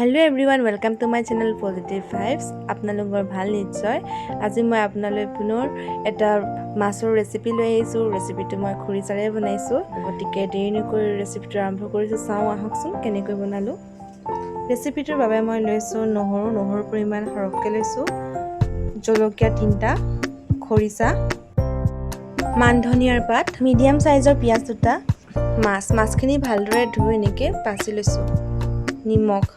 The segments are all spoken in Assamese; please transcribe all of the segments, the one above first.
Hello everyone, welcome to my channel Positive Vibes. আপোনালোকৰ ভাল নিশ্চয়। আজি মই আপোনালৈ পুনৰ এটা মাছৰ ৰেচিপি লৈ আহিছো। ৰেচিপিটো মই খৰিচাৰে বনাইছো। গতিকে দেৰি নকৰি ৰেচিপিটো আৰম্ভ কৰিছো। চাওঁ আহকচোন কেনেকৈ বনালো। ৰেচিপিটোৰ বাবে মই লৈছো নহৰুৰ পৰিমাণ সৰহকৈ লৈছো। জলকীয়া 3টা, খৰিচা, মান ধনিয়াৰ পাত, মিডিয়াম সাইজৰ পিয়াজ 2টা, মাছখিনি ভালদৰে ধুই এনেকৈ পাছি লৈছো। নিমখ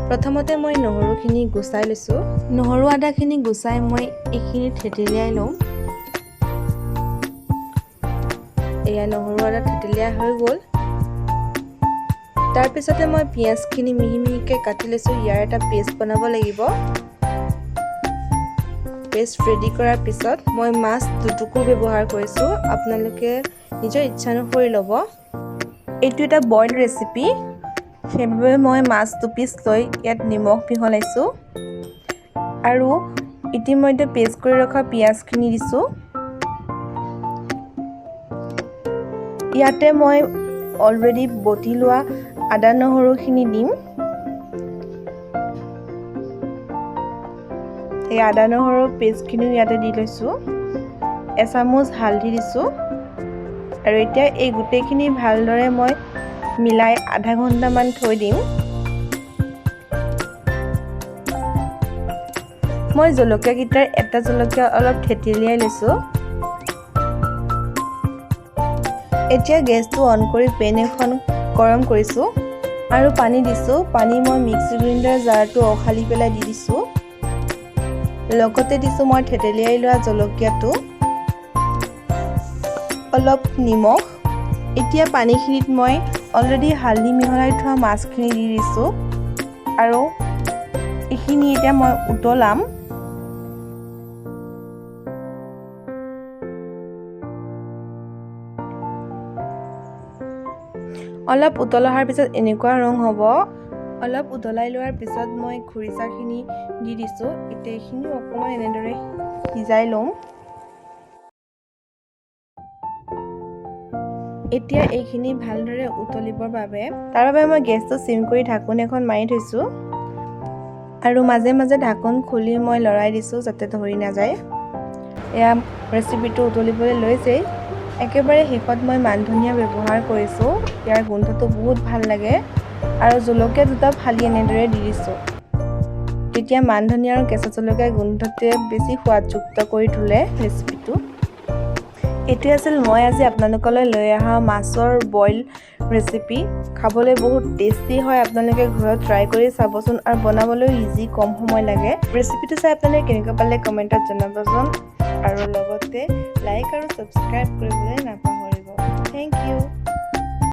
প্ৰথমতে মই নহৰুখিনি গুচাই লৈছো। নহৰু আদাখিনি গুচাই মই এইখিনি থেতেলিয়াই লম। এয়া নহৰু আদা থেতেলিয়া হৈ গ'ল। তাৰ পিছতে মই পিয়াজখিনি মিহি মিহিকৈ কাটি লৈছো। ইয়াৰ এটা পেষ্ট বনাব লাগিব। পেষ্ট ৰেডি কৰাৰ পিছত মই মাছ দুটুকুৰ ব্যৱহাৰ কৰিছো। আপোনালোকে নিজৰ ইচ্ছা অনুসৰি ল'ব। এইটো এটা বইল ৰেচিপি। সেইবাবে মই মাছ 2 পিচ লৈ ইয়াত নিমখ মিহলাইছো আৰু ইতিমধ্যে পেষ্ট কৰি ৰখা পিয়াজখিনি দিছো। ইয়াতে মই অলৰেডি বটি লোৱা আদা নহৰুখিনি দিম। এই আদা নহৰুৰ পেষ্টখিনি ইয়াতে দি লৈছো। এচামুচ হালধি দিছো আৰু এতিয়া এই গোটেইখিনি ভালদৰে মই মিলাই আধা ঘণ্টামান থৈ দিম। মই জলকীয়াকেইটাৰ এটা জলকীয়া অলপ থেতেলিয়াই লৈছো। এতিয়া গেছটো অন কৰি পেন এখন গৰম কৰিছো আৰু পানী দিছো। পানী মই মিক্সি গ্ৰাইণ্ডাৰ জাৰটো অখালি পেলাই দি দিছো। লগতে দিছো মই থেতেলিয়াই লোৱা জলকীয়াটো, অলপ নিমখ। এতিয়া পানীখিনিত মই অলৰেডি হালধি মিহলাই থোৱা মাছখিনি দি দিছো আৰু এইখিনি এতিয়া মই উতলাম। অলপ উতল অহাৰ পিছত এনেকুৱা ৰং হ'ব। অলপ উতলাই লোৱাৰ পিছত মই খৰিচাখিনি দি দিছো। এতিয়া এইখিনি অকণমান এনেদৰে সিজাই লম। এতিয়া এইখিনি ভালদৰে উতলিবৰ বাবে মই গেছটো সিম কৰি ঢাকোন এখন মাৰি থৈছো আৰু মাজে মাজে ঢাকোন খুলি মই লৰাই দিছো যাতে ধৰি নাযায়। এয়া ৰেচিপিটো উতলিবলৈ লৈছে। একেবাৰে শেষত মই মান ধনিয়া ব্যৱহাৰ কৰিছো। ইয়াৰ গোন্ধটো বহুত ভাল লাগে আৰু জলকীয়া 2টা ফালি এনেদৰে দি দিছো। তেতিয়া মান ধনিয়া আৰু কেঁচা জলকীয়াৰ গোন্ধটোৱে বেছি সোৱাদযুক্ত কৰি তোলে ৰেচিপিটো। এইটো আছিল মই আজি আপোনালোকলৈ লৈ অহা মাছৰ বইল ৰেচিপি। খাবলৈ বহুত টেষ্টি হয়। আপোনালোকে ঘৰত ট্ৰাই কৰি চাবচোন আৰু বনাবলৈ ইজি, কম সময় লাগে। ৰেচিপিটো চাই আপোনালোকে কেনেকুৱা পালে কমেণ্টত জনাবচোন আৰু লগতে লাইক আৰু সাবস্ক্ৰাইব কৰিবলৈ নাপাহৰিব। Thank U.